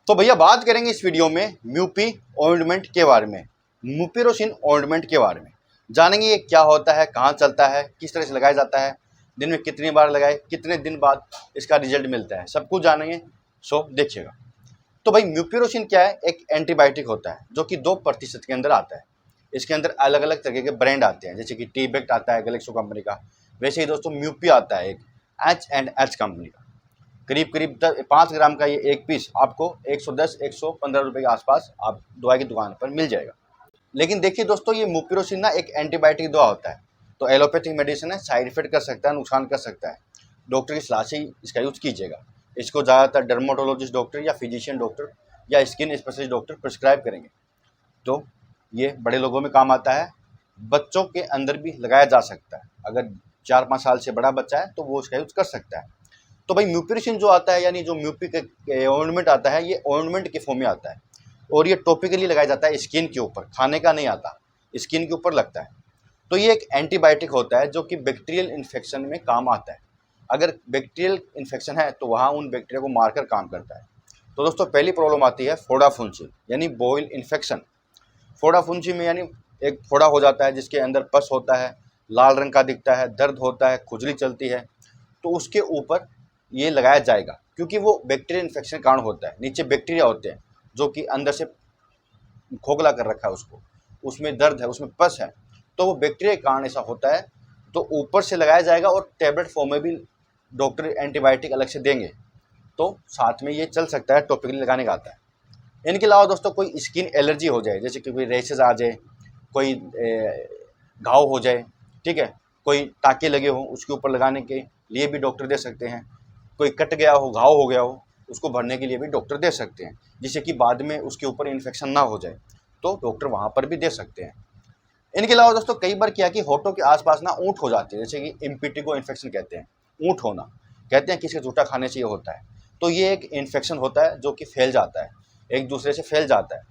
तो भैया बात करेंगे इस वीडियो में म्यूपी ऑइंटमेंट के बारे में, म्यूपिरोसिन ऑइंटमेंट के बारे में। जानेंगे ये क्या होता है, कहाँ चलता है, किस तरह से लगाया जाता है, दिन में कितनी बार लगाए, कितने दिन बाद इसका रिजल्ट मिलता है, सब कुछ जानेंगे। सो देखिएगा। तो भाई म्यूपिरोसिन क्या है? एक एंटीबायोटिक होता है जो कि 2% के अंदर आता है। इसके अंदर अलग अलग तरह के ब्रांड आते हैं, जैसे कि टी-बैक्ट आता है गैलेक्सो कंपनी का। वैसे ही दोस्तों म्यूपी आता है एक H&H कंपनी का। करीब करीब 5 ग्राम का ये एक पीस आपको 110-115 रुपये के आसपास आप दवाई की दुकान पर मिल जाएगा। लेकिन देखिए दोस्तों, ये म्यूपिरोसिन ना एक एंटीबायोटिक दवा होता है, तो एलोपैथिक मेडिसिन है, साइड इफेक्ट कर सकता है, नुकसान कर सकता है। डॉक्टर की सलाह से ही इसका यूज़ कीजिएगा। इसको ज़्यादातर डर्माटोलॉजिस्ट डॉक्टर या फिजिशियन डॉक्टर या स्किन स्पेशलिस्ट डॉक्टर प्रिस्क्राइब करेंगे। तो ये बड़े लोगों में काम आता है, बच्चों के अंदर भी लगाया जा सकता है। अगर 4-5 साल से बड़ा बच्चा है तो वो इसका यूज़ कर सकता है। तो भाई म्यूपिरोसिन जो आता है, यानी जो म्यूपी का ऑइंटमेंट आता है, ये ऑइंटमेंट के फॉर्म में आता है और ये टॉपिकली लगाया जाता है स्किन के ऊपर, खाने का नहीं आता, स्किन के ऊपर लगता है। तो ये एक एंटीबायोटिक होता है जो कि बैक्टीरियल इन्फेक्शन में काम आता है। अगर बैक्टीरियल इन्फेक्शन है तो वहाँ उन बैक्टीरिया को मारकर काम करता है। तो दोस्तों पहली प्रॉब्लम आती है फोड़ा फुंसी यानी बॉयल इन्फेक्शन। फोड़ा फुंसी में यानी एक फोड़ा हो जाता है जिसके अंदर पस होता है, लाल रंग का दिखता है, दर्द होता है, खुजली चलती है। तो उसके ऊपर ये लगाया जाएगा, क्योंकि वो बैक्टीरियल इन्फेक्शन कारण होता है। नीचे बैक्टीरिया होते हैं जो कि अंदर से खोखला कर रखा है उसको, उसमें दर्द है, उसमें पस है, तो वो बैक्टीरिया के कारण ऐसा होता है। तो ऊपर से लगाया जाएगा और टैबलेट फॉर्म में भी डॉक्टर एंटीबायोटिक अलग से देंगे, तो साथ में ये चल सकता है, टॉपिकली लगाने का आता है। इनके अलावा दोस्तों कोई स्किन एलर्जी हो जाए, जैसे कि कोई रैशेज आ जाए, कोई घाव हो जाए, ठीक है, कोई टाँके लगे हों, उसके ऊपर लगाने के लिए भी डॉक्टर दे सकते हैं। कोई कट गया हो, घाव हो गया हो, उसको भरने के लिए भी डॉक्टर दे सकते हैं, जिससे कि बाद में उसके ऊपर इन्फेक्शन ना हो जाए, तो डॉक्टर वहाँ पर भी दे सकते हैं। इनके अलावा दोस्तों कई बार क्या कि होठों के आसपास ना ऊँट हो जाती है, जैसे कि इम्पिटिगो इन्फेक्शन कहते हैं, ऊँट होना, कहते हैं किसी जूठा खाने से ये होता है। तो ये एक इन्फेक्शन होता है जो कि फैल जाता है, एक दूसरे से फैल जाता है।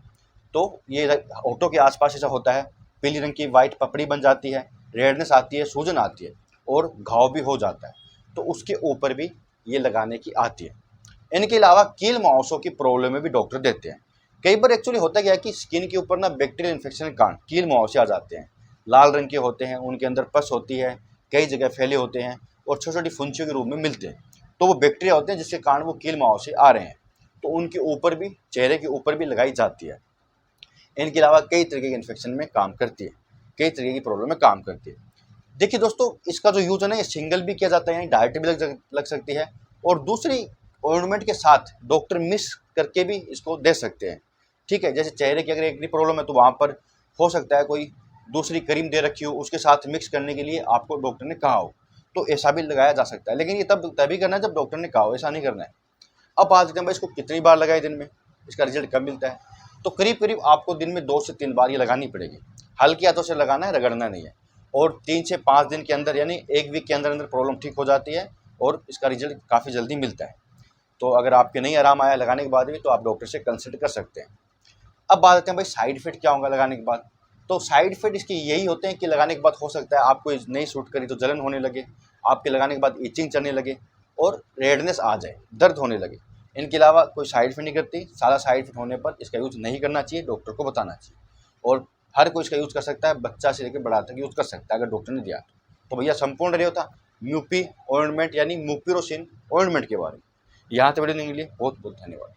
तो ये होठों के आसपास ऐसा होता है, पीली रंग की वाइट पपड़ी बन जाती है, रेडनेस आती है, सूजन आती है और घाव भी हो जाता है, तो उसके ऊपर भी ये लगाने की आती है। इनके अलावा कील मुहावसों की प्रॉब्लम में भी डॉक्टर देते हैं। कई बार एक्चुअली होता क्या है कि स्किन के ऊपर ना बैक्टीरियल इन्फेक्शन के कारण कील मुहावसे आ जाते हैं, लाल रंग के होते हैं, उनके अंदर पस होती है, कई जगह फैले होते हैं और छोटी छोटी फुंसियों के रूप में मिलते हैं। तो वो बैक्टीरिया होते हैं जिसके कारण वो कील मुहावसे आ रहे हैं, तो उनके ऊपर भी, चेहरे के ऊपर भी लगाई जाती है। इनके अलावा कई तरीके के इन्फेक्शन में काम करती है, कई तरीके की प्रॉब्लम में काम करती है। देखिए दोस्तों, इसका जो यूज़ है ना, ये सिंगल भी किया जाता है, यानी डायरेक्ट भी लग सकती है, और दूसरी ऑइंटमेंट के साथ डॉक्टर मिक्स करके भी इसको दे सकते हैं, ठीक है। जैसे चेहरे की अगर एक प्रॉब्लम है तो वहाँ पर हो सकता है कोई दूसरी क्रीम दे रखी हो, उसके साथ मिक्स करने के लिए आपको डॉक्टर ने कहा हो, तो ऐसा भी लगाया जा सकता है। लेकिन ये तभी करना है जब डॉक्टर ने कहा हो, ऐसा नहीं करना है। अब बात करते हैं भाई इसको कितनी बार लगाए दिन में, इसका रिजल्ट कब मिलता है। तो करीब करीब आपको दिन में 2 से 3 बार ये लगानी पड़ेगी। हल्के हाथों से लगाना है, रगड़ना नहीं है। और 3 से 5 दिन के अंदर, यानी 1 वीक के अंदर अंदर प्रॉब्लम ठीक हो जाती है और इसका रिजल्ट काफ़ी जल्दी मिलता है। तो अगर आपके नहीं आराम आया लगाने के बाद भी, तो आप डॉक्टर से कंसल्ट कर सकते हैं। अब बात करते हैं भाई साइड इफेक्ट क्या होगा लगाने के बाद। तो साइड इफेक्ट इसके यही होते हैं कि लगाने के बाद हो सकता है आपको नहीं सूट करी तो जलन होने लगे, आपके लगाने के बाद इचिंग चलने लगे और रेडनेस आ जाए, दर्द होने लगे। इनके अलावा कोई साइड इफेक्ट नहीं करती। सारा साइड इफेक्ट होने पर इसका यूज़ नहीं करना चाहिए, डॉक्टर को बताना चाहिए। और हर कोई इसका यूज़ कर सकता है, बच्चा से लेकर बड़ा तक यूज़ कर सकता है अगर डॉक्टर ने दिया तो। भैया संपूर्ण रही होता म्यूपी ऑइंटमेंट यानी म्यूपिरोसिन ऑइंटमेंट के बारे में। यहाँ तक वीडियो देखने के लिए बहुत बहुत धन्यवाद।